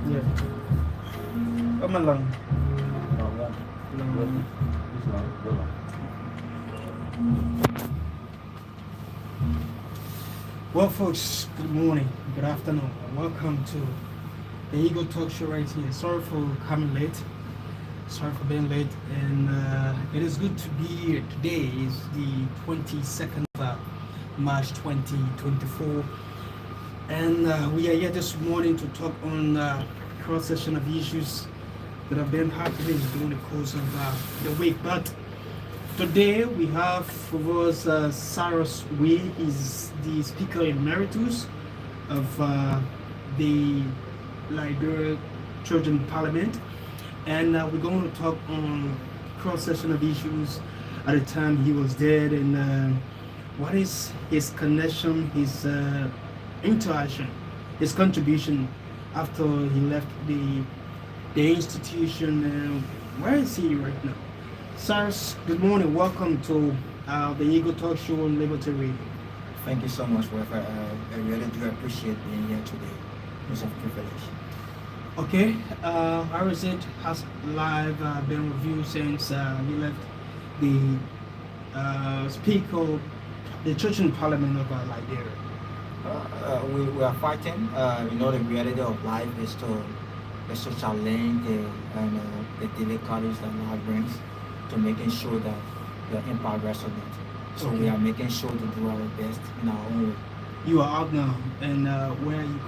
Yeah. Come along. Well, folks, good morning, good afternoon, and welcome to the Eagle Talk Show right here. Sorry for coming late. Sorry for being late, and it is good to be here. Today is the 22nd of March 2024, and we are here this morning to talk on cross-section of issues that have been happening during the course of the week. But today we have with us Cyrus. He is the Speaker Emeritus of the Liberia Children Parliament, and we're going to talk on cross-section of issues at the time he was dead, and what is his connection, his interaction, his contribution after he left the institution. Where is he right now? Cyrus, good morning. Welcome to the Eagle Talk Show on Liberty Radio. Thank you so much, Wilfred. I really do appreciate being here today. It's a privilege. Okay, how is it? Has live been reviewed since he left the Speaker of the Church and Parliament of Liberia? We are fighting. The reality of life is to challenge the difficulties that life brings, to making sure that the impact resonates. So we are making sure to do our best in our own way. You are out now, and where are you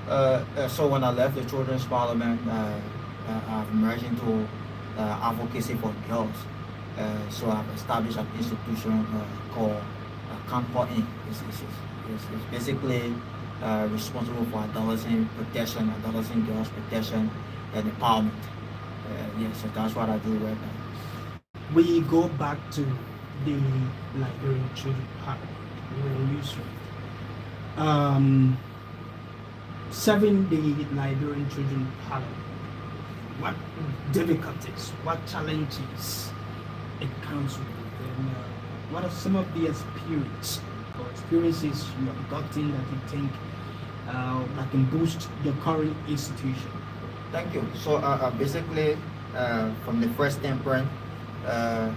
currently? So when I left the Children's Parliament, I've emerged into advocacy for girls. So I've established an institution called Ku-Wor. It's basically responsible for adolescent protection, adolescent girls protection, and empowerment. So that's what I do right now. We go back to the Liberian Children Parliament. Serving the Liberian Children Parliament, what difficulties, what challenges it comes with, and what are some of the experiences you have gotten that you think that can boost your current institution? Thank you. So basically, from the first temperament, I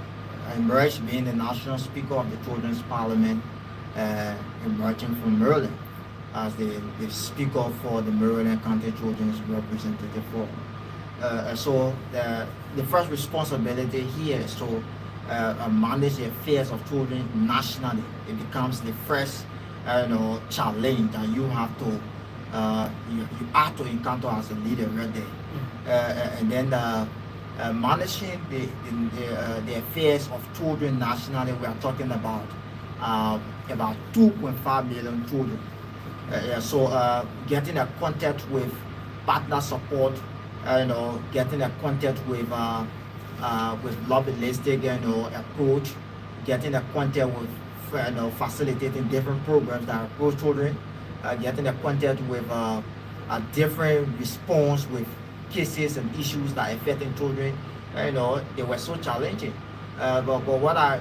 emerged being the National Speaker of the Children's Parliament, emerging from Maryland as the Speaker for the Maryland County Children's Representative Forum. So the first responsibility here is to manage the affairs of children nationally. It becomes the first challenge that you have to you have to encounter as a leader right there. And then managing the affairs of children nationally, we are talking about 2.5 million children. So getting acquainted with partner support, getting acquainted with lobbyistic approach, getting acquainted with facilitating different programs that approach children, getting acquainted with a different response with cases and issues that affecting children. They were so challenging. But what I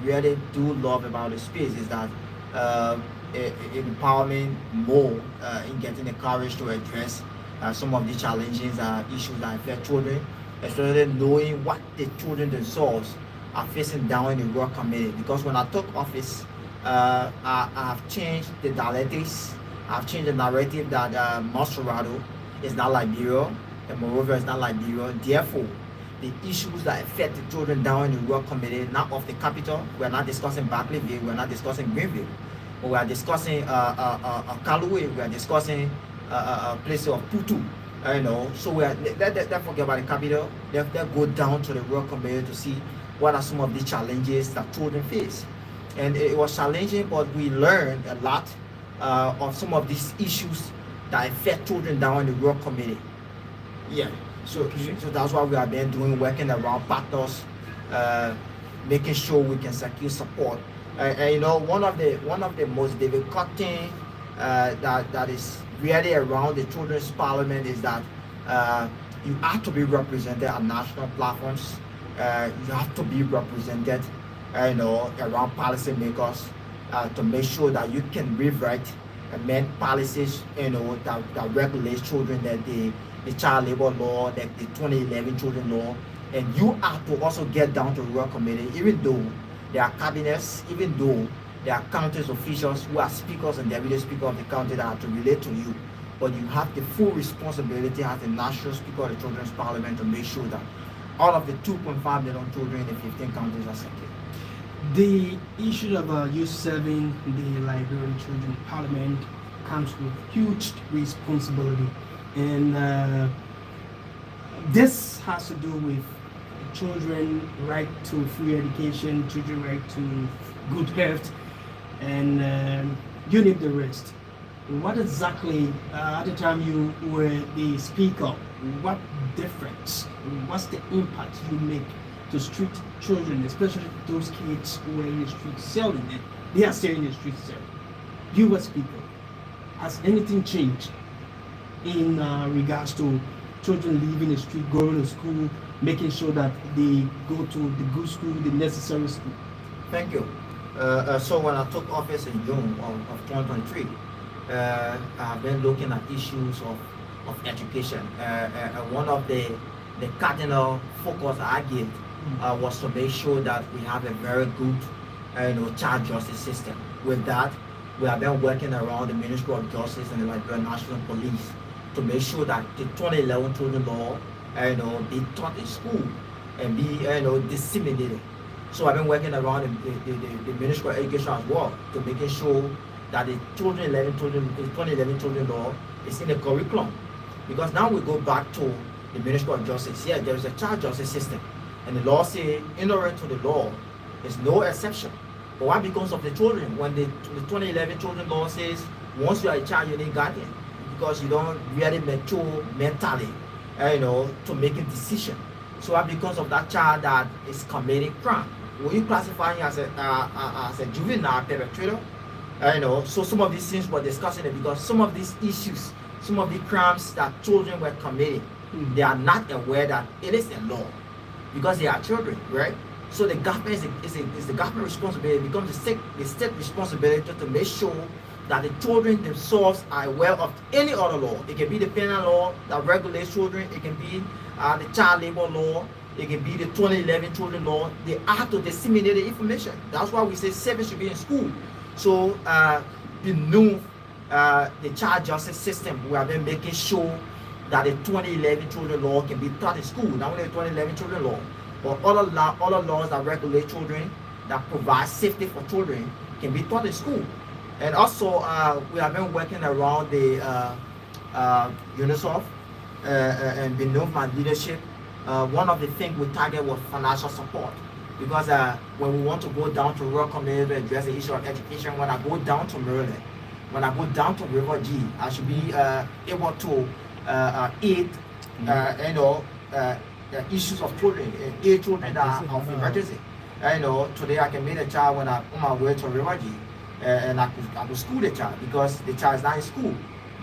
really do love about the space is that it empowering more in getting the courage to address some of the challenges issues that affect children, especially knowing what the children themselves are facing down in the work committee. Because when I took office, I've changed the dialectics, I've changed the narrative that Masquerado is not Liberia, and moreover is not Liberia. Therefore, the issues that affect the children down in the work committee, not of the capital, we're not discussing Barclayville, we're not discussing Greenville, but we are discussing Kaluwe, we are discussing places of Putu. So we are, let's forget about the capital. Let's go down to the work committee to see what are some of the challenges that children face. And it was challenging, but we learned a lot of some of these issues that affect children down in the work committee. So that's what we have been doing, working around partners, making sure we can secure support. One of the most difficult things that is really around the Children's Parliament is that you have to be represented at national platforms. You have to be represented, around policymakers to make sure that you can rewrite amend policies, that regulates children, that the child labor law, like the 2011 children law. And you have to also get down to rural committee, even though there are cabinets, even though there are county officials who are speakers and deputy speaker of the county that have to relate to you. But you have the full responsibility as the national speaker of the Children's Parliament to make sure that all of the 2.5 million children in the 15 counties are secure. The issue of you serving the Liberian Children Parliament comes with huge responsibility, and this has to do with children right to free education, children right to good health, and you need the rest. What exactly, at the time you were the speaker, what difference, what's the impact you make to street children, especially those kids who are in the street selling it? They are still in the street selling. You were speaker. Has anything changed in regards to children leaving the street, going to school, making sure that they go to the good school, the necessary school? Thank you. So when I took office in June of 2023, I've been looking at issues of education. One of the cardinal focus I gave was to make sure that we have a very good child justice system. With that, we have been working around the Ministry of Justice and the Liberian National Police to make sure that the 2011 children law be taught in school and be disseminated. So I've been working around the Ministry of Education as well to making sure that the 2011 children law is in the curriculum. Because now we go back to the Ministry of Justice. Yeah, there is a child justice system, and the law says ignorant to the law is no exception. But what becomes of the children when the 2011 children law says once you are a child you need guardian because you don't really mature mentally, to make a decision. So what becomes of that child that is committing crime? Will you classify him as a juvenile perpetrator? So some of these things we're discussing it because some of these issues, some of the crimes that children were committing, they are not aware that it is a law because they are children, right? So the government is the government responsibility. It becomes the state responsibility to make sure that the children themselves are aware of any other law. It can be the penal law that regulates children. It can be the child labor law. It can be the 2011 children law. They have to disseminate the information. That's why we say service should be in school. So beneath the child justice system, we have been making sure that the 2011 children law can be taught in school. Not only the 2011 children law, but other laws that regulate children, that provide safety for children, can be taught in school. And also, we have been working around the UNICEF and beneath my leadership. One of the things we target was financial support. Because when we want to go down to rural communities to address the issue of education, when I go down to Maryland, when I go down to River G, I should be able to aid, the issues of children, aid children that are of emergency. Today I can meet a child when I'm on my way to River G, and I could school the child because the child is not in school.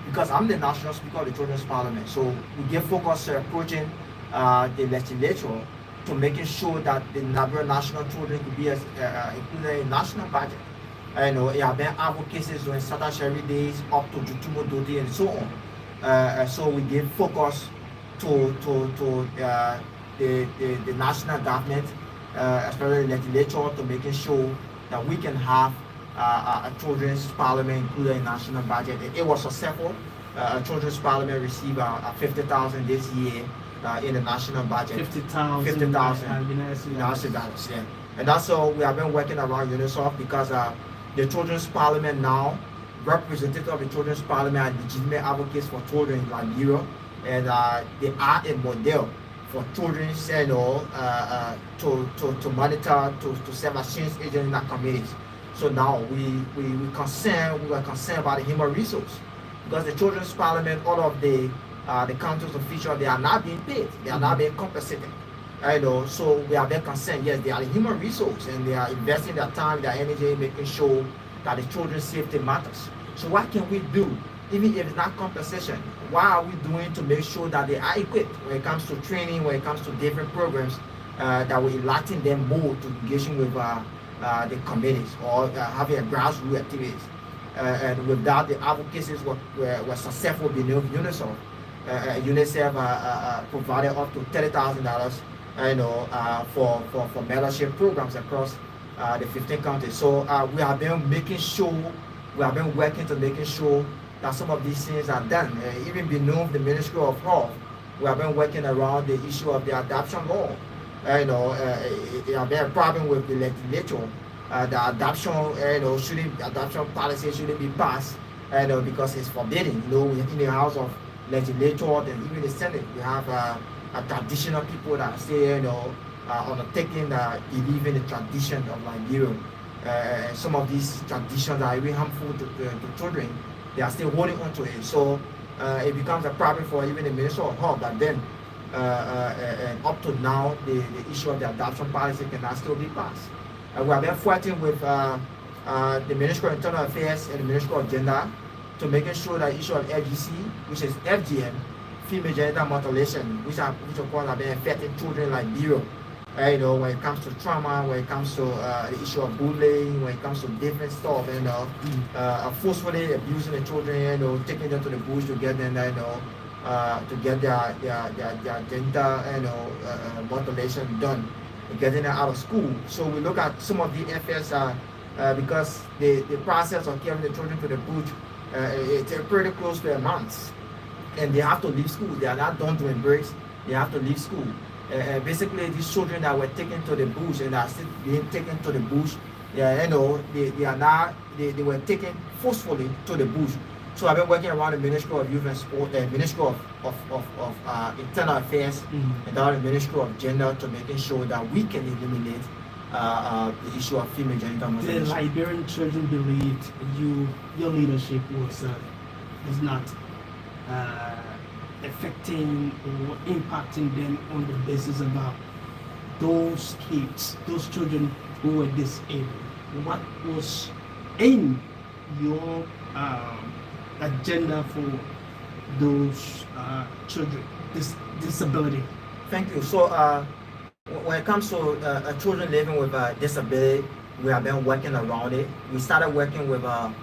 Because I'm the national speaker of the Children's Parliament, so we give focus to approaching the legislature to making sure that the Liberian national children could be included in national budget. There have been advocacies during Sata Sherry days up to Jutumo Dodi and so on. So we give focus to the national government, especially the legislature, to making sure that we can have a children's parliament included in national budget. It was successful. A children's parliament received 50,000 this year. In the national budget, 50,000. Yeah. And also we have been working around UNICEF because the Children's Parliament now, representatives of the Children's Parliament are legitimate advocates for children in Liberia, and they are a model for children, to monitor, to serve as change agents in our communities. So now we were concerned about the human resource because the Children's Parliament, all of the county's officials, they are not being paid. They are not being compensated. So we are very concerned. Yes, they are a human resource and they are investing their time, their energy, making sure that the children's safety matters. So what can we do? Even if it's not compensation, what are we doing to make sure that they are equipped when it comes to training, when it comes to different programs that we're enlightening them more to engaging with the communities or having a grassroots activities. And with that, the advocacies were successful beneath UNICEF. UNICEF provided up to $30,000, for mentorship programs across the 15 countries. So we have been making sure, we have been working to making sure that some of these things are done. Even beneath the Ministry of Health, we have been working around the issue of the adoption law. It have been a problem with the legislature. The adoption policy shouldn't be passed, because it's forbidden. In the House of Legislature and even the Senate, we have a traditional people that say, undertaking believe in the tradition of Liberia. Some of these traditions are really harmful to children. They are still holding on to it. So it becomes a problem for even the Minister of Health. But then, and up to now, the issue of the adoption policy cannot still be passed. We have been fighting with the Ministry of Internal Affairs and the Ministry of Gender to making sure that the issue of FGC, which is FGM, female genital mutilation, which of course have been affecting children like Liberia. When it comes to trauma, when it comes to the issue of bullying, when it comes to different stuff, forcefully abusing the children, taking them to the bush to get them, to get their genital, mutilation done, and getting them out of school. So we look at some of the efforts because the process of carrying the children to the bush, it's pretty close to a month, and they have to leave school. They are not done doing breaks. They have to leave school. Basically, these children that were taken to the bush and are still being taken to the bush, they were taken forcefully to the bush. So I've been working around the Ministry of Youth and Sport, the Ministry of Internal Affairs, and the Ministry of Gender to making sure that we can eliminate the issue of female genital mutilation. The Liberian children believed your leadership was not affecting or impacting them on the basis about those kids, those children who were disabled. What was in your agenda for those children, this disability? Thank you. So when it comes to children living with a disability, we have been working around it. We started working with the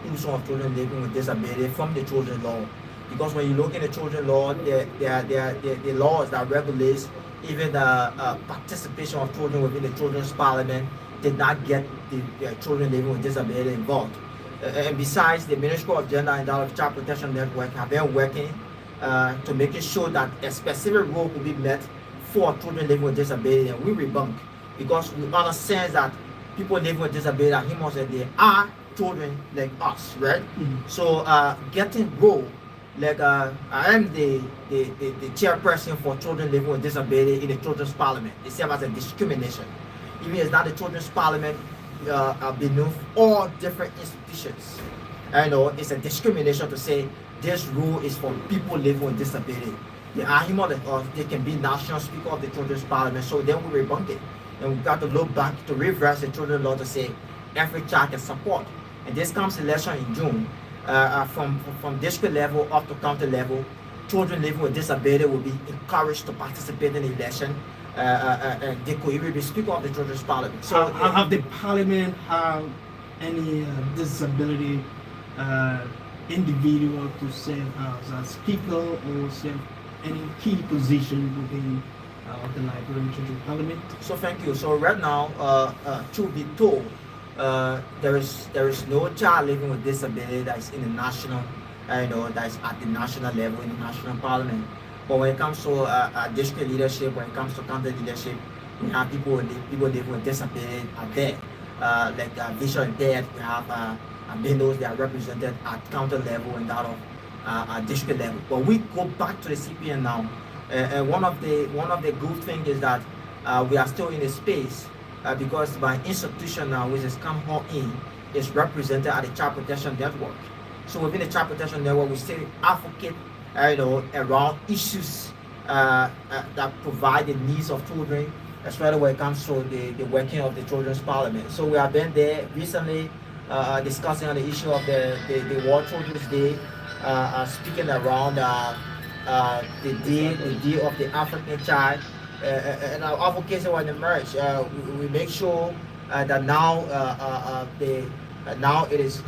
inclusion of children living with disability from the children's law. Because when you look in the children's law, the laws that regulates even the participation of children within the children's parliament did not get the children living with disability involved. And besides, the Ministry of Gender and Child Protection Network have been working to making sure that a specific role will be met for children living with disability, and we rebunk because we understand that people living with disability are humans and they are children like us, right? So getting role, like I am the chairperson for children living with disability in the children's parliament. It serves as a discrimination. Even it's not the children's parliament beneath all different institutions. It's a discrimination to say this rule is for people living with disability. They are human like us. They can be national speaker of the children's parliament. So then we rebunk it, and we've got to look back to reverse the children's law to say every child can support. And this comes election in June. From district level up to county level, children living with disability will be encouraged to participate in the election. And they could even be speaker of the children's parliament. So have the parliament have any disability individual to serve as a speaker or serve any key position within the Liberian Children's Parliament? So thank you. So right now, truth be told, there is no child living with disability that is in the national, that is at the national level in the national parliament. But when it comes to district leadership, when it comes to county leadership, we have people living with disability are there. Like visual impaired, we have those that are represented at county level and that of district level. But we go back to the CPN now, and one of the good things is that we are still in a space. Because my institution now, which is Come Home In, is represented at the Child Protection Network. So within the Child Protection Network, we still advocate, around issues that provide the needs of children, especially when it comes to the working of the Children's Parliament. So we have been there recently discussing on the issue of the World Children's Day, speaking around the day of the African child. And our advocacy will emerge. We make sure that now the Now it is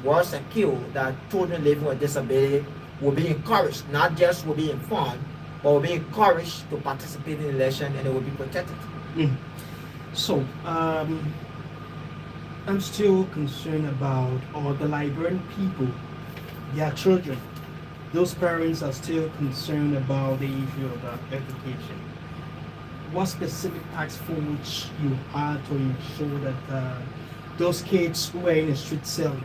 well secure that children living with disability will be encouraged, not just will be informed, but will be encouraged to participate in election, and it will be protected. So, I'm still concerned about all the Liberian people, their children. Those parents are still concerned about the issue of education. What specific task force you had to ensure that those kids who are in the street selling,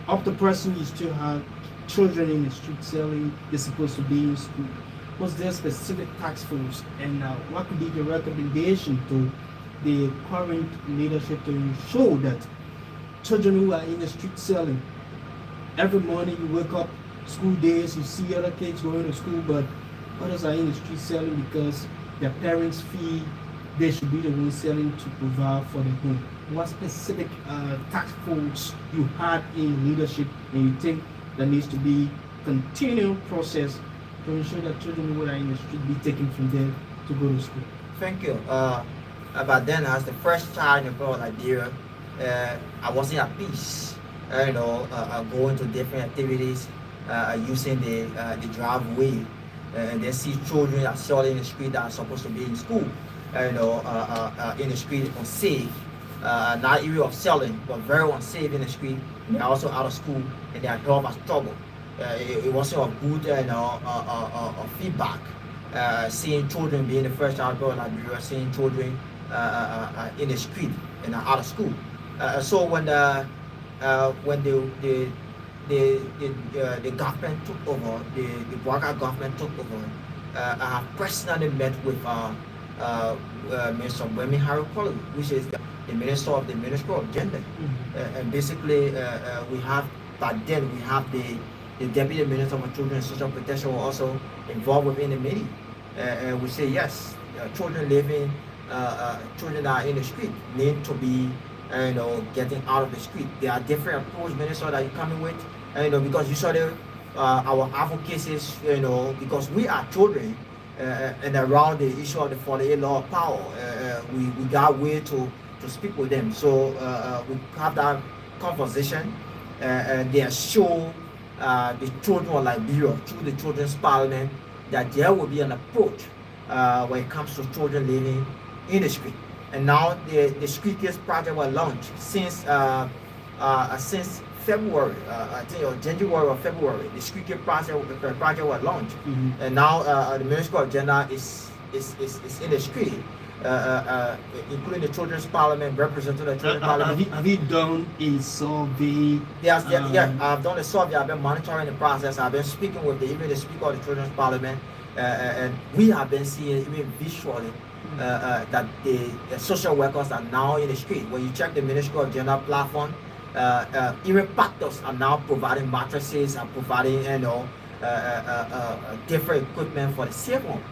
up to present you still have children in the street selling, they're supposed to be in school. Was there a specific task force, and what could be the recommendation to the current leadership to ensure that children who are in the street selling, every morning you wake up, school days, you see other kids going to school, but others are in the street selling because their parents feel they should be the ones selling to provide for the home. What specific task force you had in leadership, and you think there needs to be continual process to ensure that children who are in the street be taken from there to go to school? Thank you. But then, as the first child in Liberia, I wasn't at peace. Going to different activities, using the driveway, and then see children are selling in the street that are supposed to be in school. In the street, unsafe. Not area of selling, but very unsafe in the street. They're also out of school, and their health has trouble. It wasn't a good feedback. Seeing children being the first child in Liberia, seeing children in the street and out of school. So when the government took over, the Waka government took over, I have personally met with Minister Wemi Harry, which is the Minister of the Ministry of Gender. And basically we have, back then we have the Deputy Minister for Children and Social Protection were also involved within the meeting. And we say yes, children living, children that are in the street need to be getting out of the street. There are different approaches, Minister, that you're coming with, because usually our advocacy is, because we are children, and around the issue of the 48 law of power, we got way to speak with them. So we have that conversation, and they assure the children of Liberia through the Children's Parliament that there will be an approach when it comes to children living in the street. And now the Street Kids project was launched since February, I think, or January or February. The Street Kids project was launched, and now the Ministry of Gender is in the street, including the Children's Parliament, representing the Children's Parliament. Have you done a survey? Yes, yeah, I've done a survey. I've been monitoring the process. I've been speaking with even the Speaker of the Children's Parliament, and we have been seeing even visually that the social workers are now in the street. When you check the Ministry of Gender platform, even pastors are now providing mattresses and providing different equipment for the safe home.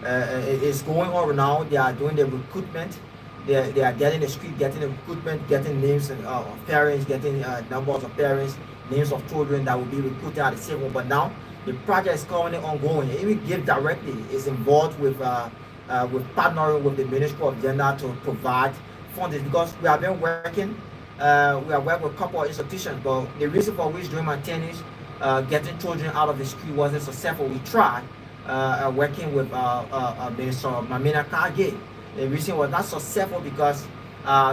It's going on now. They are doing the recruitment. They are getting the street, getting the recruitment, getting names of parents, getting numbers of parents, names of children that will be recruited at the safe home. But now the project is currently ongoing. Even Give Directly is involved with partnering with the Ministry of Gender to provide funding, because we have been working. We have worked with a couple of institutions, but the reason for which during my tenure, getting children out of the street wasn't successful. We tried working with Minister Mamina Kage. The reason was not successful because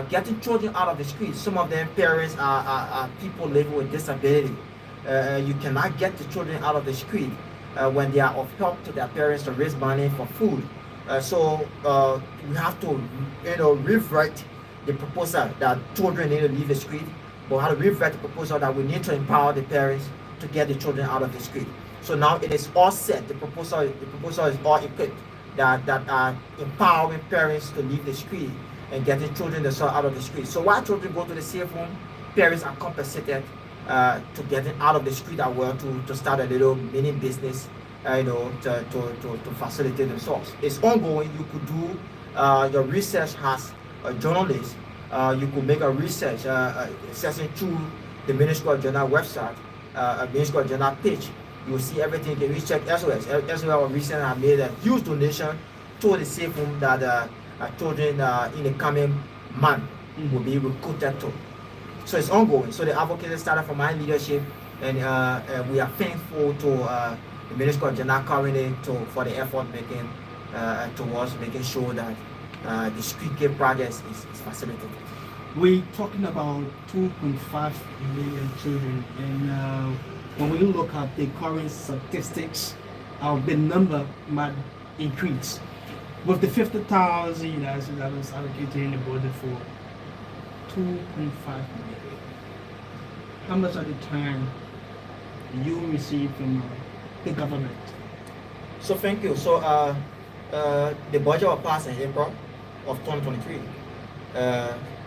getting children out of the street, some of them parents are people living with disability. You cannot get the children out of the street when they are of help to their parents to raise money for food. So we have to, rewrite the proposal that children need to leave the street, but how to rewrite the proposal that we need to empower the parents to get the children out of the street. So now it is all set. The proposal is all equipped that are empowering parents to leave the street and getting children out of the street. So while children go to the safe home, parents are compensated to getting out of the street as well, to start a little mini business, to facilitate themselves. It's ongoing. You could do your research as a journalist. You could make a research session through the Ministry of Gender website, Ministry of Gender page. You will see everything. You can recheck SOS. SOS recently have made a huge donation to the safe home that children in the coming month will be recruited to. So it's ongoing. So the advocacy started from my leadership, and we are thankful to the Ministry of Gender currently for the effort making towards making sure that the street care project is facilitated. We're talking about 2.5 million children, and when we look at the current statistics, the number might increase. With the 50,000 that was allocated in the budget for 2.5 million, how much at the time you receive from the government? So thank you. So the budget was passed in April of 2023.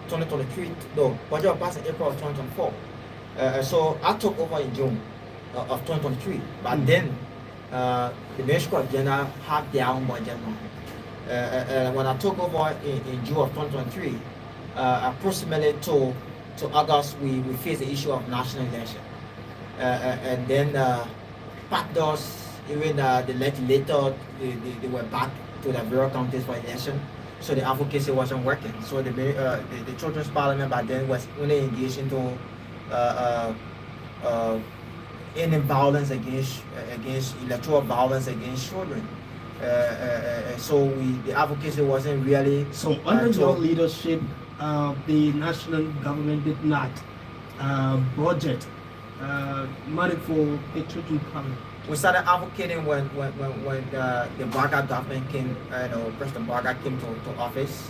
2023, no, budget was passed in April of 2024. So I took over in June of 2023, but then the Ministry of Gender had their own budget now. When I took over in June of 2023, approximately to August, we faced the issue of national election. And then partners, even the legislator, they were back to the various counties for election. So the advocacy wasn't working. So the Children's Parliament by then was only engaged into any violence against electoral violence against children. So the advocacy wasn't really. So under your leadership, the national government did not budget money for the children's parliament. We started advocating when the Barga government came, President Barga came to office.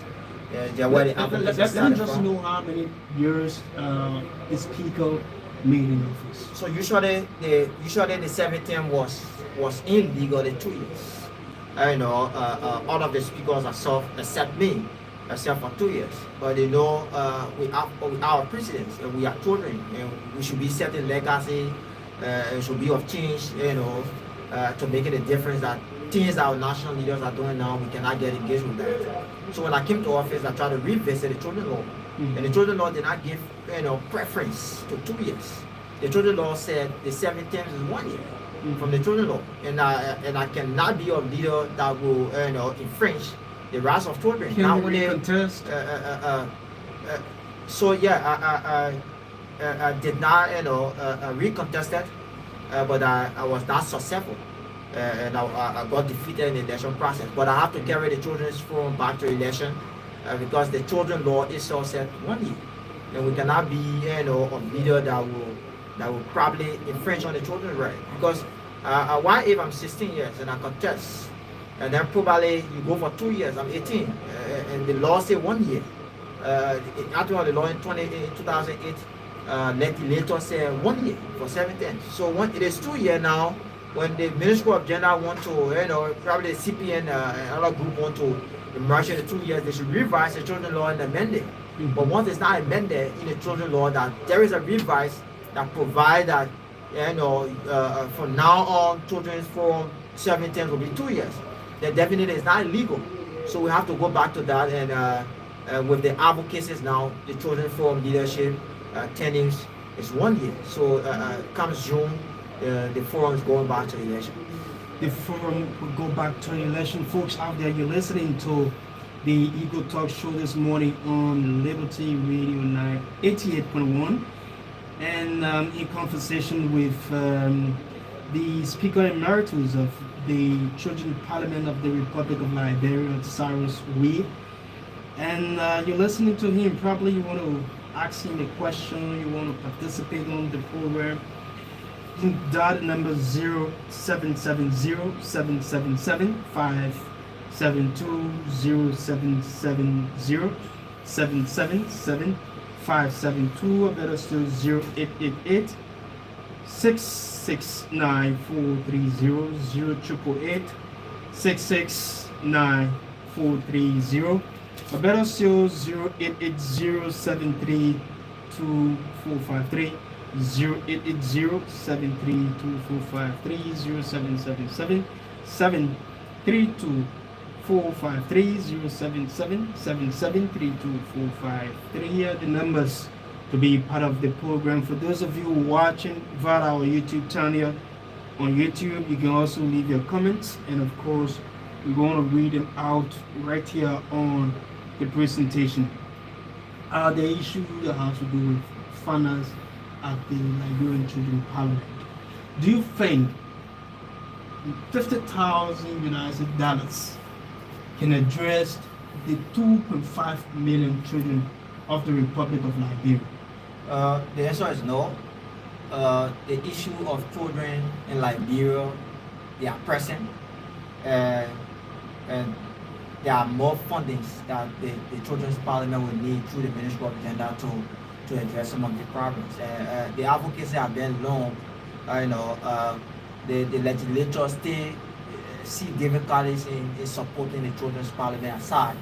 Where the advocacy Let me just know how many years the speaker made in office. So usually the 7 term was illegal in 2 years. All of the speakers are served except me, except for 2 years. But we are our presidents and we are children, and we should be setting legacy. It should be of change, to make it a difference that things our national leaders are doing now, we cannot get engaged with that. So when I came to office, I tried to revisit the children law. And the children law did not give preference to 2 years. The children law said the 7 terms is 1 year from the children law. And I cannot be a leader that will infringe the rights of children. Can you contest? So yeah, I did not recontest it, but I was not successful. And I got defeated in the election process. But I have to carry the children's forum back to election because the children law itself said 1 year. And we cannot be a leader that will probably infringe on the children's right. Because why if I'm 16 years and I contest, and then probably you go for 2 years, I'm 18, and the law say 1 year. Actually, the law in 2008, legislator said 1 year for 7 terms. So it is 2 years now. When the Ministry of Gender want to, probably the CPN and other group want to merge in the 2 years, they should revise the children law and amend it. But once it's not amended in the children law, that there is a revise that provide that, from now on, children's forum 7 terms will be 2 years. Then definitely it's not illegal. So we have to go back to that, and with the advocacies now, the children's forum leadership tenures is 1 year. So comes June, the forum is going back to election. The forum will go back to election. Folks out there, you're listening to the Eagle Talk Show this morning on Liberty Radio 88.1, and in conversation with the Speaker Emeritus of the Children's Parliament of the Republic of Liberia, Cyrus. And you're listening to him. Probably you want to ask him a question, you want to participate on the program. Dot number 0770-777-572-0770 777-572, or better still 0888 669 430 669 430, or better still 0880 732 453 0880-732-453, 0777-32453, are the numbers to be part of the program. For those of you watching via our YouTube channel on YouTube, you can also leave your comments, and of course we're going to read them out right here on the presentation. The issue that has to do with funders at the Liberian Children's Parliament. Do you think $50,000 can address the 2.5 million children of the Republic of Liberia? The answer is no. The issue of children in Liberia, they are pressing, and there are more fundings that the Children's Parliament will need through the Ministry of Gender to address some of the problems. The advocacy have been long. The legislature still see difficulties in supporting the Children's Parliament aside,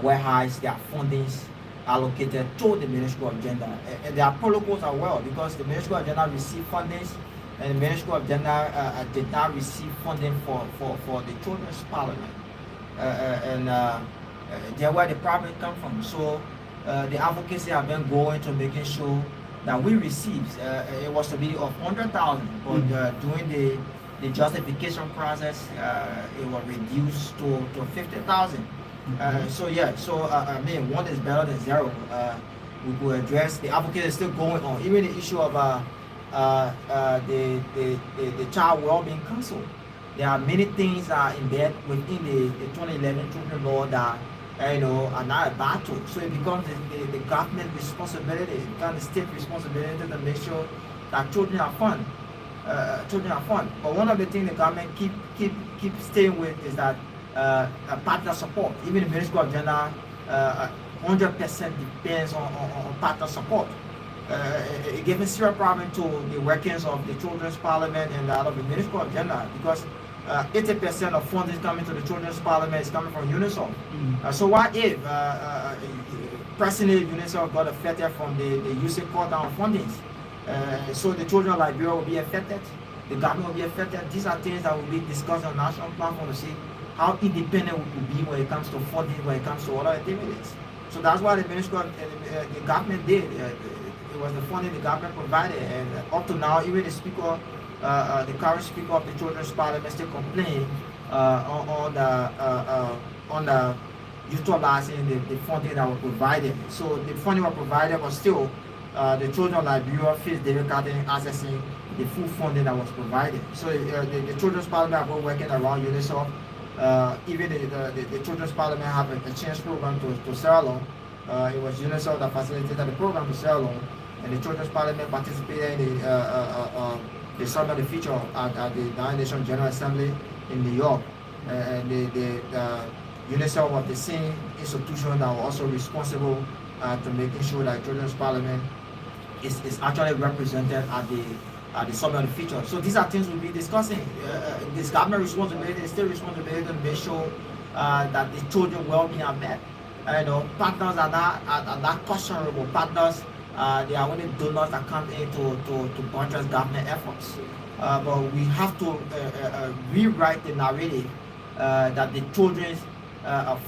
whereas there are fundings allocated to the Ministry of Gender. And there are protocols as well, because the Ministry of Gender received fundings, and the Ministry of Gender did not receive funding for the Children's Parliament. There where the problem come from. So the advocacy have been going to making sure that we receive. It was to be of 100,000, but during the justification process, it was reduced to 50,000. So I mean, one is better than zero. We will address the advocacy is still going on. Even the issue of the Child Wellbeing Council. There are many things that are embedded within the 2011 children law that are not a battle. So it becomes the government responsibility, it becomes the state responsibility to make sure that children are fun. But one of the things the government keep staying with is that partner support. Even the Ministry of Gender 100% depends on partner support. It gives a serious problem to the workings of the Children's Parliament and that of the Ministry of Gender, because 80% of funding coming to the Children's Parliament is coming from UNICEF. So what if personally UNICEF got affected from the using cut down fundings? So the children of Liberia will be affected, the government will be affected. These are things that will be discussed on national platform to see how independent we could be when it comes to funding, when it comes to other activities. So that's what the Ministry of the government did. It was the funding the government provided, and up to now, even the speaker, the current speaker of the Children's Parliament, still complain on the utilizing the funding that was provided. So the funding was provided, but still, the children of Liberia face difficulty in accessing the full funding that was provided. So the Children's Parliament are working around UNICEF. Even the Children's Parliament have a change program to Sierra Leone. It was UNICEF that facilitated the program to Sierra Leone, and the Children's Parliament participated in the Summit of the Future at the United Nations General Assembly in New York. And the UNICEF was the same institution that was also responsible to making sure that Children's Parliament is actually represented at the Summit of the Future. So these are things we'll be discussing. This government responsibility is still responsibility to make sure that the children well-being are met. Partners are not questionable. Partners, they are only donors that come in to buttress government efforts. But we have to rewrite the narrative that the children's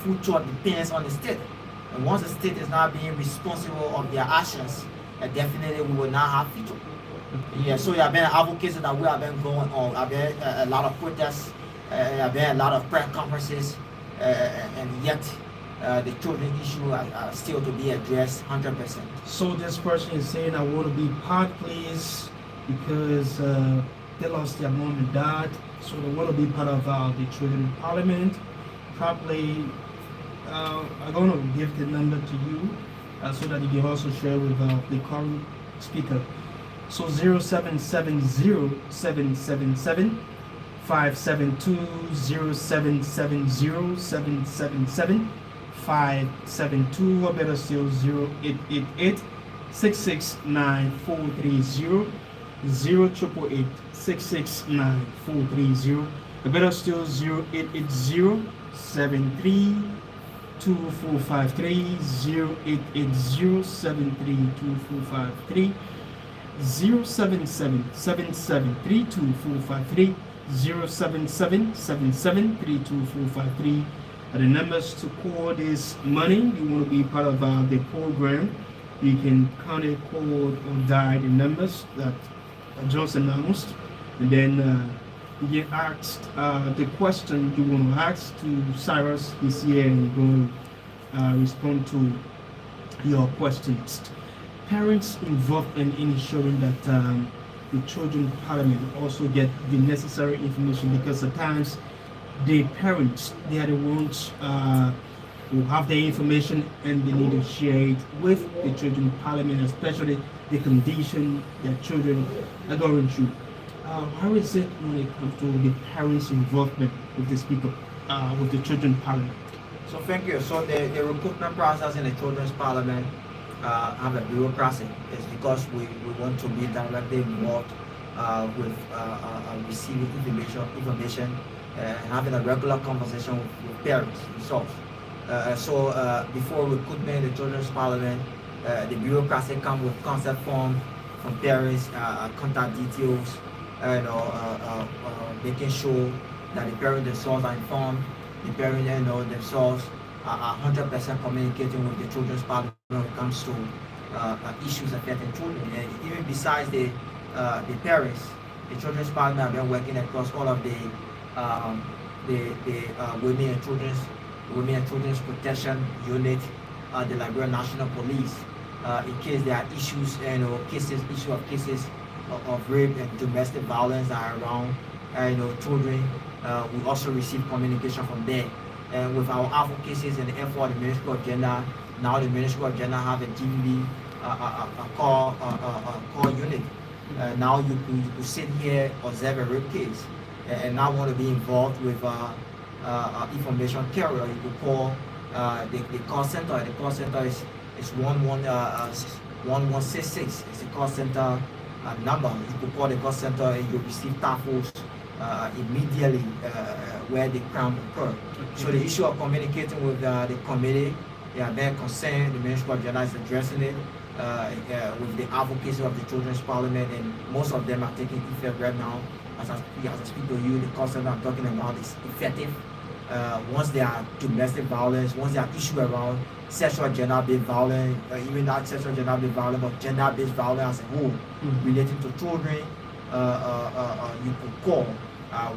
future depends on the state. And once the state is not being responsible of their actions, definitely we will not have future. Yeah, so there have been advocacy that we have been going on. There have been a lot of protests, there have been a lot of press conferences, and yet the children issue are still to be addressed 100%. So this person is saying, I want to be part, please, because they lost their mom and dad, so they want to be part of the Children's Parliament. Probably, I'm going to give the number to you so that you can also share with the current speaker. So 0770-777-572, 0770-777-572, or better still 0888-669-430, 0888-669-430, or better still 0880-73-2453, 0880-73-2453, 077-77-32-453, 077-77-32-453 are the numbers to call this money. You want to be part of the program. You can contact, call, or dial the numbers that I just announced, and then you get asked the question you want to ask to Cyrus. He's here and going to respond to your questions. parents involved in ensuring that the children parliament also get the necessary information, because at times the parents, they are the ones who have the information and they need to share it with the children parliament, especially the condition their children are going through. How is it when it comes to the parents' involvement with the speaker, with the children parliament? So thank you. So the recruitment process in the children's parliament have a bureaucracy. It's because we want to be directly involved with receiving information, having a regular conversation with parents themselves. So before recruitment in the children's parliament, the bureaucracy comes with concept form from parents, contact details, making sure that the parents themselves are informed, the parents themselves are 100% communicating with the children's parliament when it comes to issues affecting children. And even besides the parents, the children's parliament have been working across all of the women and children's protection unit, the Liberia National Police, in case there are issues, cases of rape and domestic violence that are around, children. We also receive communication from there. And with our advocacies and the effort of the Ministry of Gender, now the Ministry of Gender have a GVB, a call unit. Now you could sit here, observe a rape case, and now want to be involved with information carrier. You could call the call center. The call center is 1166. It's a call center number. You could call the call center and you receive tackles immediately where the crime occurred. Okay. So the issue of communicating with the committee, they are very concerned. The Ministry of Gender is addressing it with the advocacy of the Children's Parliament, and most of them are taking effect right now. As I speak to you, the call center I'm talking about is effective. Once there are domestic violence, once there are issues around sexual gender-based violence, even not sexual gender-based violence, but gender-based violence as a whole, relating to children, you could call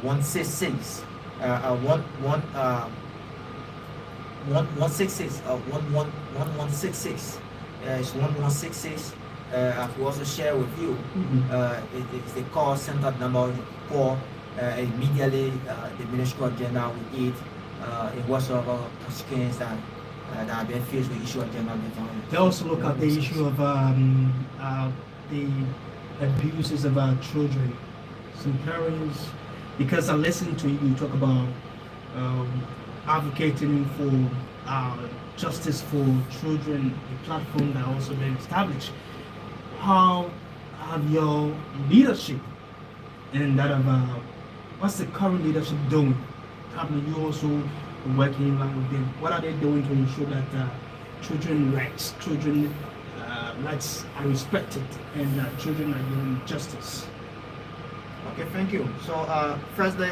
166 1166 1166. It's 1166. I will also share with you. It's the call center number. You call immediately. The Ministry of Gender will aid in whatsoever constraints that have been faced with issue of gender violence. They also look at the issue of the abuses of our children. Some parents, because I listen to you talk about advocating for justice for children, a platform that also been established. How have your leadership and that of what's the current leadership doing? Have you also working in line with them? What are they doing to ensure that children rights are respected and children are given justice? Okay, thank you. So firstly,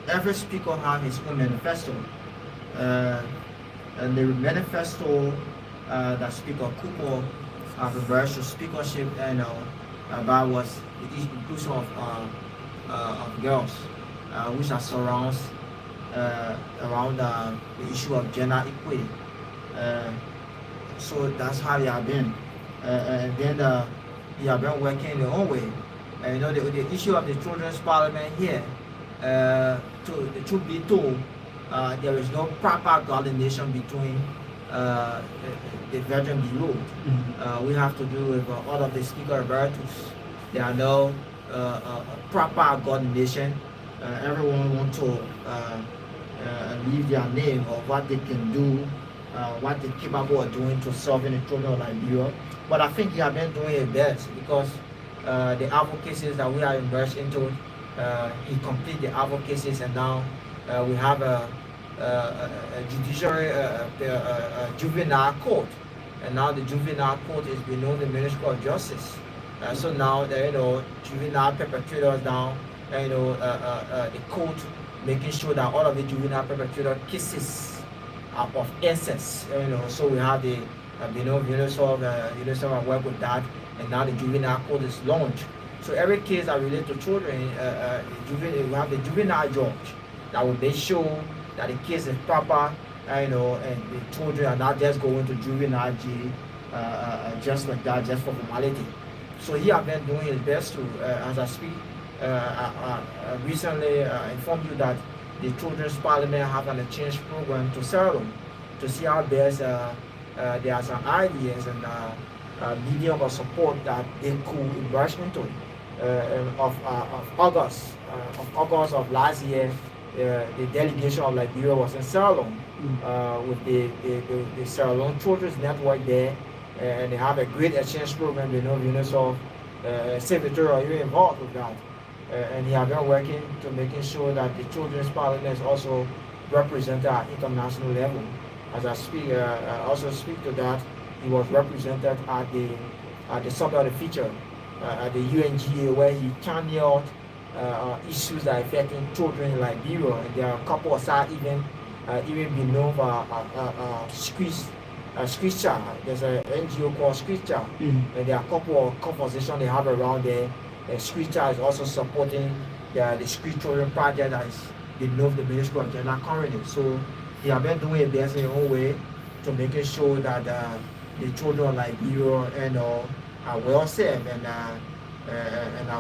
every speaker has his own manifesto, and the manifesto that Speaker Ku-Wor reversed to speakership about was the inclusion of girls, which are surrounds around the issue of gender equity. So that's how they have been, and then they have been working in their own way. The issue of the children's parliament here, to the truth be told, there is no proper coordination between the Virgin below. We have to do with all of the speaker Emeritus. There are no proper coordination. Everyone wants to leave their name of what they can do, what they're capable of doing to solving the children of Liberia. But I think they have been doing it best, because the advocacies that we are immersed into, he completed the advocacies, and now we have a judiciary, juvenile court, and now the juvenile court is below the Ministry of Justice. So now juvenile perpetrators now, the court making sure that all of the juvenile perpetrator cases are of incest. So we have the UNICEF work with that, and now the juvenile court is launched. So every case that relates to children, we have the juvenile judge that will make sure that the case is proper, and the children are not just going to juvenile jail just like that, just for formality. So he has been doing his best to, as I speak, recently informed you that the Children's Parliament have an exchange program to Sierra Leone to see how best there are some ideas and medium of support that they could emerge into. Of August of last year, the delegation of Liberia was in Sierra Leone with the Sierra Leone Children's Network there, and they have a great exchange program. They know UNICEF secretary are even involved with that, and he has been working to making sure that the Children's Parliament is also represented at international level. As I speak, also speak to that, he was represented at the summit of the future at the UNGA, where he channeled issues that are affecting children in Liberia. And there are a couple of side even been known for Scripture. There's an NGO called Scripture, and there are a couple of conversations they have around there. Scripture is also supporting the Scripture project that is beneath the Ministry of Gender Currently. So he has been doing it best in his own way to making sure that the children of Liberia and are well served and are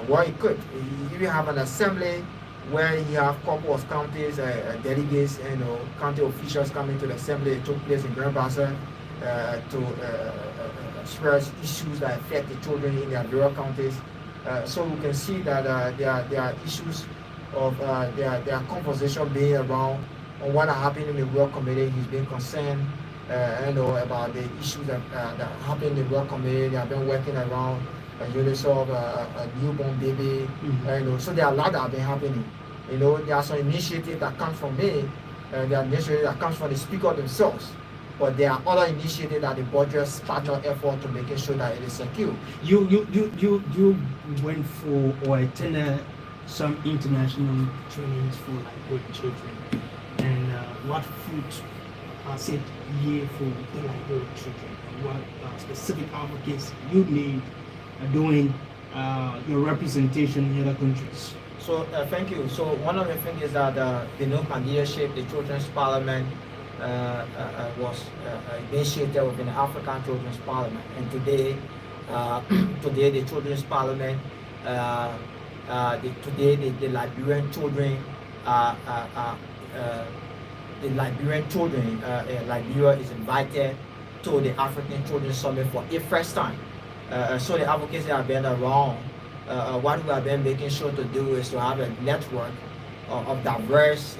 well equipped. He even have an assembly where he have a couple of counties, delegates, county officials coming to the assembly. It took place in Grand Bassa to express issues that affect the children in their various counties. So we can see that there are issues of there are conversation being around on what happened in the World Committee. He's been concerned about the issues that happen in the World Committee. They have been working around UNICEF, a newborn baby. So there are a lot that have been happening. There are some initiatives that come from me. There are initiatives that comes from the speaker themselves. But there are other initiatives that the budget partner effort to making sure that it is secure. You went for or attended some international trainings for Liberian children, and what food set here for the Liberian children? What specific advocates you need doing your representation in other countries? So thank you. So one of the things is that the new leadership, the Children's Parliament, was initiated within the African Children's Parliament, and today the Children's Parliament, the Liberian children, Liberia is invited to the African Children's Summit for a first time. So the advocates that have been around, what we have been making sure to do is to have a network of diverse,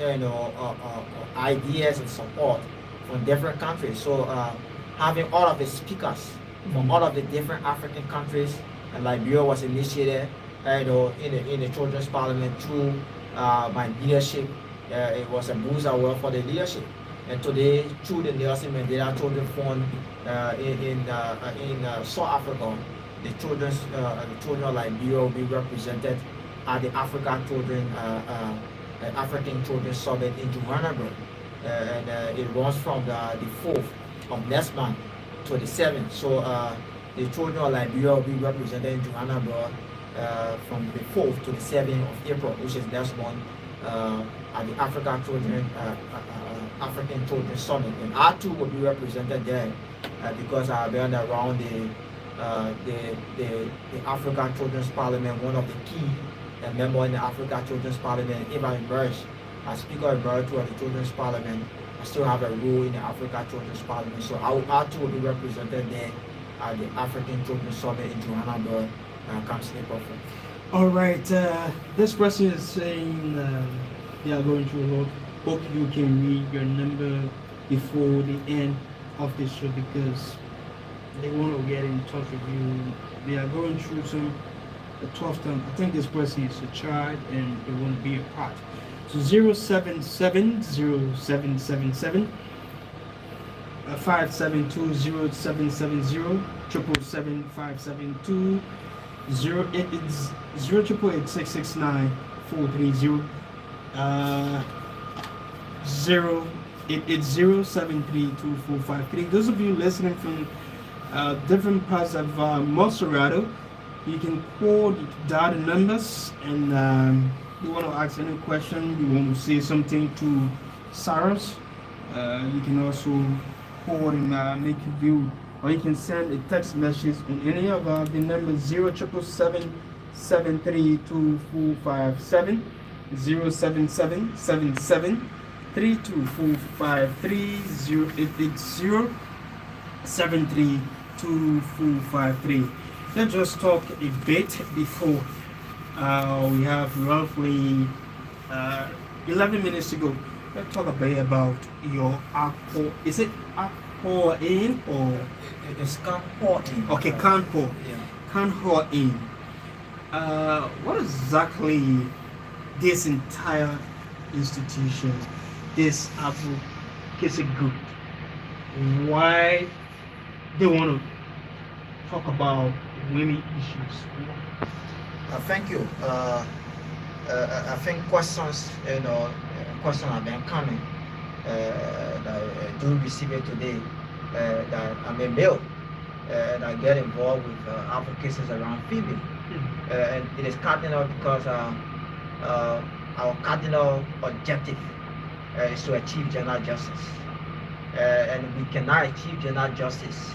ideas and support from different countries. So having all of the speakers from all of the different African countries, and Liberia was initiated, in the Children's Parliament through my leadership. It was a boost award for the leadership. And today, through the Nelson Mandela Children Fund in South Africa, the children of Liberia will be represented at the African Children Summit in Johannesburg, and it runs from the 4th of next month to the 7th. So the children of Liberia will be represented in Johannesburg from the 4th to the 7th of April, which is next month, at the African Children Summit. And I too will be represented there because I have been around the African Children's Parliament, one of the key members in the African Children's Parliament. If I emerge as Speaker Emeritus of the Children's Parliament, I still have a role in the African Children's Parliament. So I too will be represented there at the African Children's Summit in Johannesburg comes April 4th. All right, this person is saying they are going through a lot. Hope you can read your number before the end of the show because they want to get in touch with you. They are going through some tough time. I think this person is a child and they want to be a part. So 0770777 5720770 777 572 0888669 430 08807325453. Those of you listening from different parts of Monserrato, you can call the data numbers, and you want to ask any question, you want to say something to Cyrus, you can also call and make your view or you can send a text message on any of the numbers 0777 732 077 732 Let's just talk a bit before we have roughly 11 minutes to go. Let's talk a bit about your alcohol. Is it alcohol in or? It's can't pour in. Okay, can't pour. Yeah. Can't pour in. What exactly this entire institution, this advocacy group, why they want to talk about women issues? Thank you. I think questions have been coming. That I do receive it today. That I'm a male, and I get involved with advocacies around female. And it is cardinal because our cardinal objective is to achieve gender justice. And we cannot achieve gender justice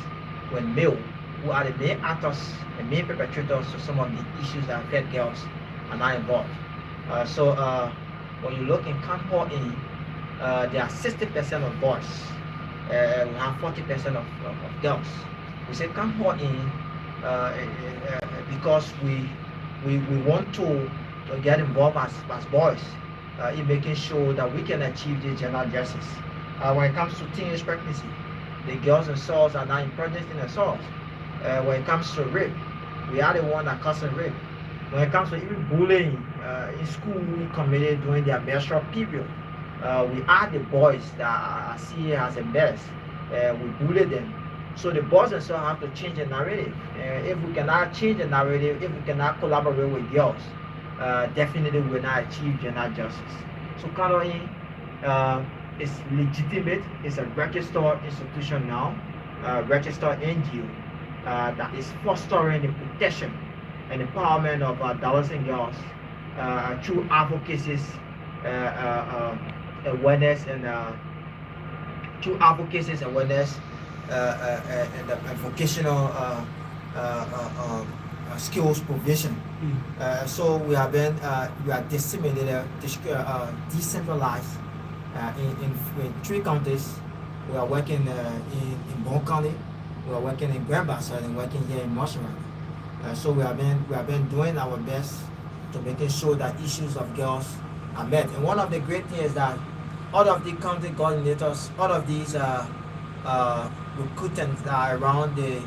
when male, who are the main actors and main perpetrators of some of the issues that affect girls, are not involved. So when you look in Campo in, there are 60% of boys, we have 40% of girls. We say Campo in because we want to get involved as boys in making sure that we can achieve the gender justice. When it comes to teenage pregnancy, the girls themselves are not impregnated in themselves. When it comes to rape, we are the one that causes rape. When it comes to even bullying in school committed during their menstrual period, we are the boys that are seen as a mess. We bully them. So the boys themselves have to change the narrative. If we cannot change the narrative, if we cannot collaborate with girls, definitely we will not achieve gender justice. So coloring is legitimate. It's a registered institution now, registered NGO that is fostering the protection and empowerment of adolescent girls through advocacies, awareness, and through advocacies, awareness, and vocational skills provision. So we are disseminated, decentralized in 3 counties. We are working in Bon County, we are working in Grand Bassa, and working here in Montserrat. So we have been doing our best to making sure that issues of girls are met. And one of the great things is that all of the county coordinators, all of these recruitants that are around the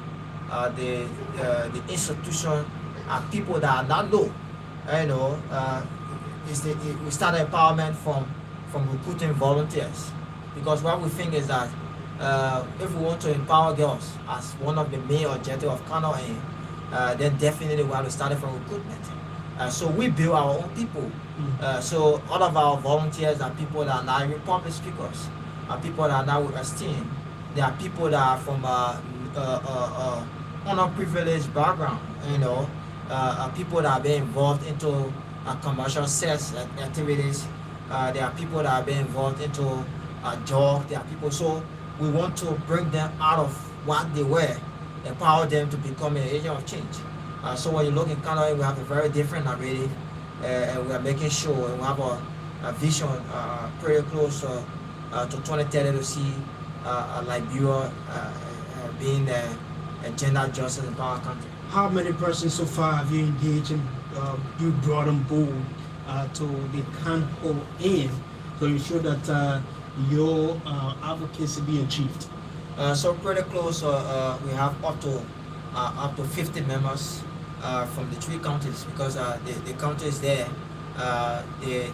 institution are people that are not low. We start empowerment from recruiting volunteers, because what we think is that if we want to empower girls as one of the main objectives of Kano, then definitely we have to start from recruitment. So we build our own people. So all of our volunteers are people that are not even public speakers, are people that are not with esteem. There are people that are from underprivileged background, people that are being involved into commercial sex activities. There are people that are being involved into jobs. There are people, so we want to bring them out of what they were, empower them to become an agent of change. So when you look in Canada, we have a very different narrative, and we are making sure, and we have a vision pretty close to 2030 to see Liberia being a gender justice empowered country. How many persons so far have you engaged and you brought on board to the Campo aim to ensure that your advocacy be achieved? So pretty close. We have up to 50 members from the 3 counties, because the counties there, the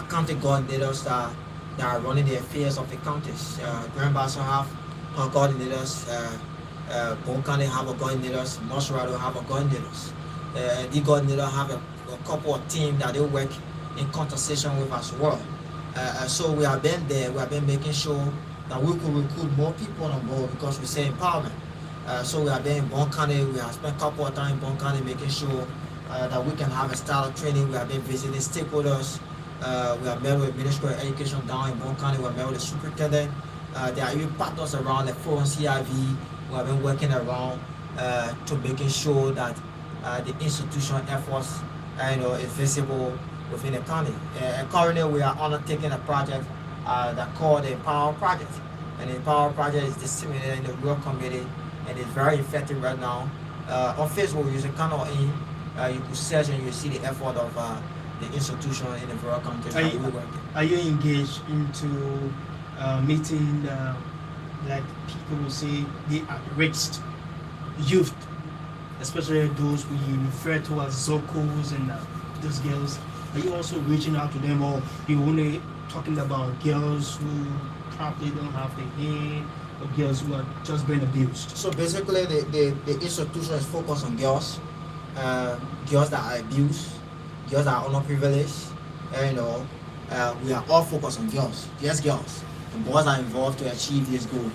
county coordinators that are running the affairs of the counties. Grand Bassa have coordinators, Bon County have coordinators, Montserrat have coordinators. The coordinators have a couple of teams that they work in conversation with as well. So we have been there, we have been making sure that we could recruit more people on board, because we say empowerment. So we have been in Bon County, we have spent a couple of times in Bon County making sure that we can have a style of training. We have been visiting stakeholders. We have met with Ministry of Education down in Bon County. We have met with the superintendent. There are even partners around like Forum CIV, We have been working around to making sure that the institution efforts is visible within the county. And currently we are undertaking a project that called the Empower Project. And the Empower Project is disseminated in the rural community and it's very effective right now. On Facebook, you can go in, you could search and you see the effort of the institution in the rural county that we work in. Are you engaged into meeting like people will say the at-risk youth, especially those we refer to as Zokos and those girls? Are you also reaching out to them, or you only talking about girls who probably don't have the hair, or girls who are just being abused? So basically, the institution is focused on girls, girls that are abused, girls that are underprivileged, and we are all focused on girls. Yes, girls. The boys are involved to achieve this goal.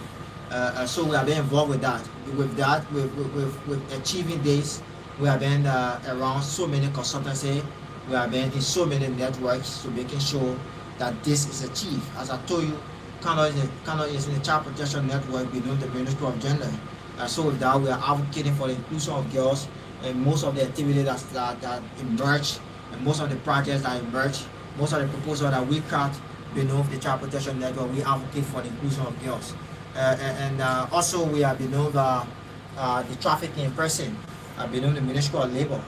So we have been involved with that. With achieving this, we have been around so many consultancy. We have been in so many networks to making sure that this is achieved. As I told you, Canada is in the child protection network beneath the Ministry of Gender. So with that, we are advocating for the inclusion of girls and most of the activities that emerge, and most of the projects that emerge, most of the proposals that we craft beneath the child protection network, we advocate for the inclusion of girls. And also we are beneath the trafficking in person, beneath the Ministry of Labor.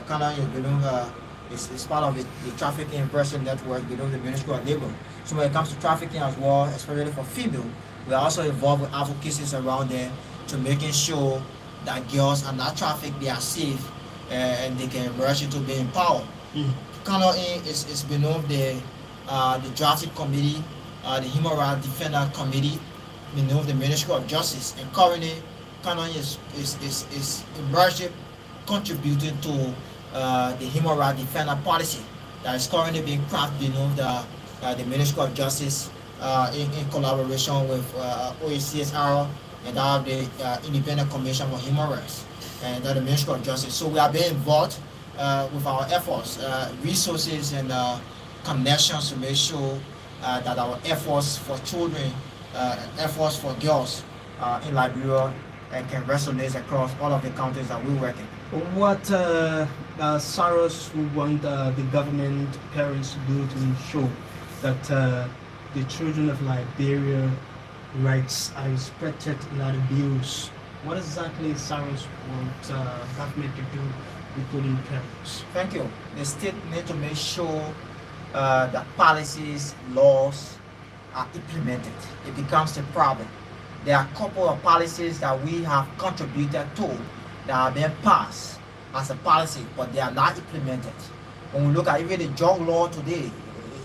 Canada is beneath it's part of the trafficking in person network beneath the Ministry of Labor. So when it comes to trafficking as well, especially for female, we are also involved with advocacies around there to making sure that girls are not trafficked, they are safe, and they can emerge into being empowered. Canada is beneath the drafting committee, the Human Rights Defender Committee, beneath the Ministry of Justice, and currently Canada is emerging, contributing to the Human Rights Defender policy that is currently being crafted beneath the Ministry of Justice in collaboration with OACSR and the Independent Commission for Human Rights and the Ministry of Justice. So we are being involved with our efforts, resources and connections to make sure that our efforts for children, efforts for girls in Liberia can resonate across all of the counties that we work in. What Cyrus would want the government parents to do to ensure that the children of Liberia rights are respected and not abused? What exactly Cyrus wants government to do including parents? Thank you. The state need to make sure that policies, laws are implemented. It becomes a problem. There are a couple of policies that we have contributed to that have been passed as a policy, but they are not implemented. When we look at even the drug law today,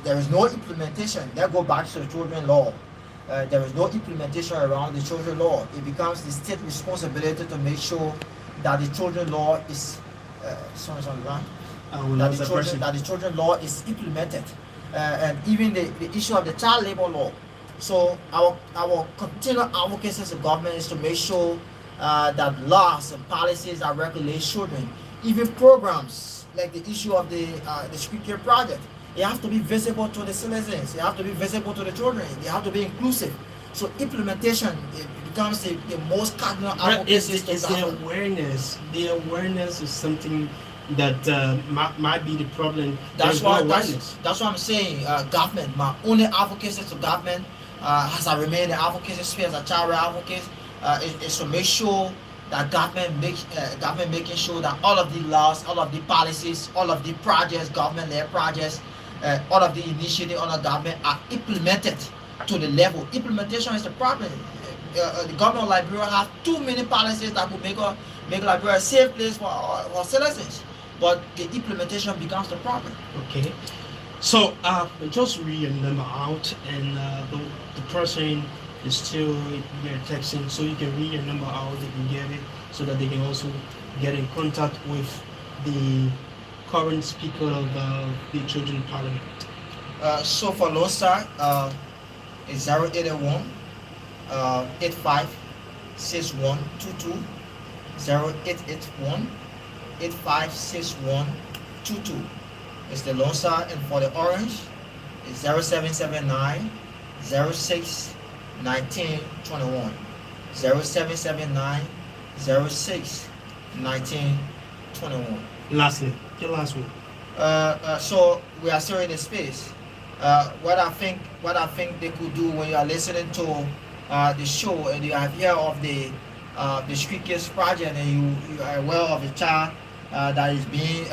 there is no implementation. Let's go back to the children law. There is no implementation around the children law. It becomes the state responsibility to make sure that the children law is that the children law is implemented, and even the issue of the child labor law. So our continual advocacy as a government is to make sure that laws and policies that regulate children, even programs like the issue of the Street Care Project, they have to be visible to the citizens, they have to be visible to the children, they have to be inclusive. So implementation, it becomes the most cardinal advocacy. It's the awareness. The awareness is something that might be the problem. That's what I'm saying. Government, my only advocacy to government, as I remain the advocacy sphere as a child right advocate, is to make sure that government making sure that all of the laws, all of the policies, all of the projects, government-led projects, all of the initiatives under government are implemented to the level. Implementation is the problem. The government of Liberia has too many policies that would make Liberia a safe place for citizens, but the implementation becomes the problem. Okay. So just read your number out, and the person is still texting, so you can read your number out, they can get it, so that they can also get in contact with the current speaker of the Children Parliament. So for Lone Star, it's 0881 85 6122, 0881 85 6122. It's the Lone Star, and for the Orange, it's 0779 06 1921. 0779 06 1921. Lastly, your last one. So we are still in the space. What I think they could do when you are listening to the show and you have heard of the Street Kids project and you are aware of the child that is being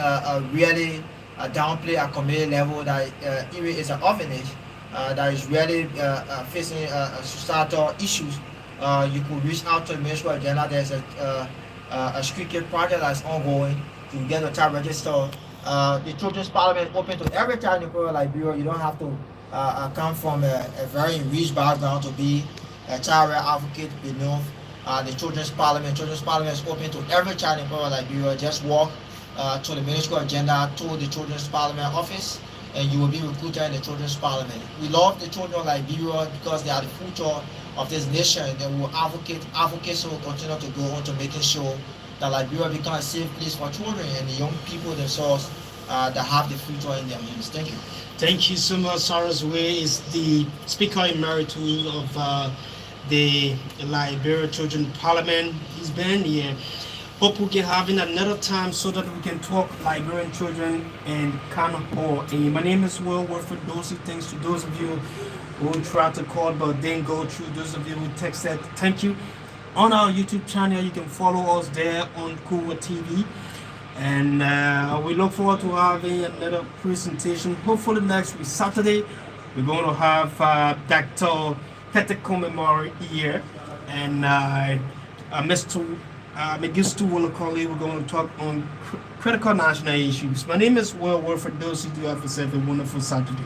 really downplayed at community level, that even is an orphanage that is really facing societal issues, you could reach out to the Ministry of Gender. There's a Street Kid project that's ongoing to get the child registered. The Children's Parliament is open to every child in Equatorial Liberia. You don't have to come from a very rich background to be a child right advocate beneath the Children's Parliament. Children's Parliament is open to every child in Equatorial Liberia. Just walk to the Ministry of Gender, to the Children's Parliament office, and you will be recruited in the Children's Parliament. We love the children of Liberia because they are the future of this nation, and we will advocacy will continue to go on to making sure that Liberia becomes a safe place for children and the young people themselves that have the future in their hands. Thank you. Thank you so much. Cyrus Way is the Speaker Emeritus of the Liberia Children Parliament. He's been here. Hope we can have in another time so that we can talk Liberian children and Ku-Wor. And my name is Will Wilfred Dorsey. Thanks to those of you who tried to call but didn't go through. Those of you who texted, thank you. On our YouTube channel, you can follow us there on Ku-Wor TV. And we look forward to having another presentation. Hopefully next week, Saturday, we're going to have Dr. Peter Memorial here. And Mr. Megistu Wolokoli, we're going to talk on critical national issues. My name is Will Wilfred Dorsey. Do have yourself a wonderful Saturday.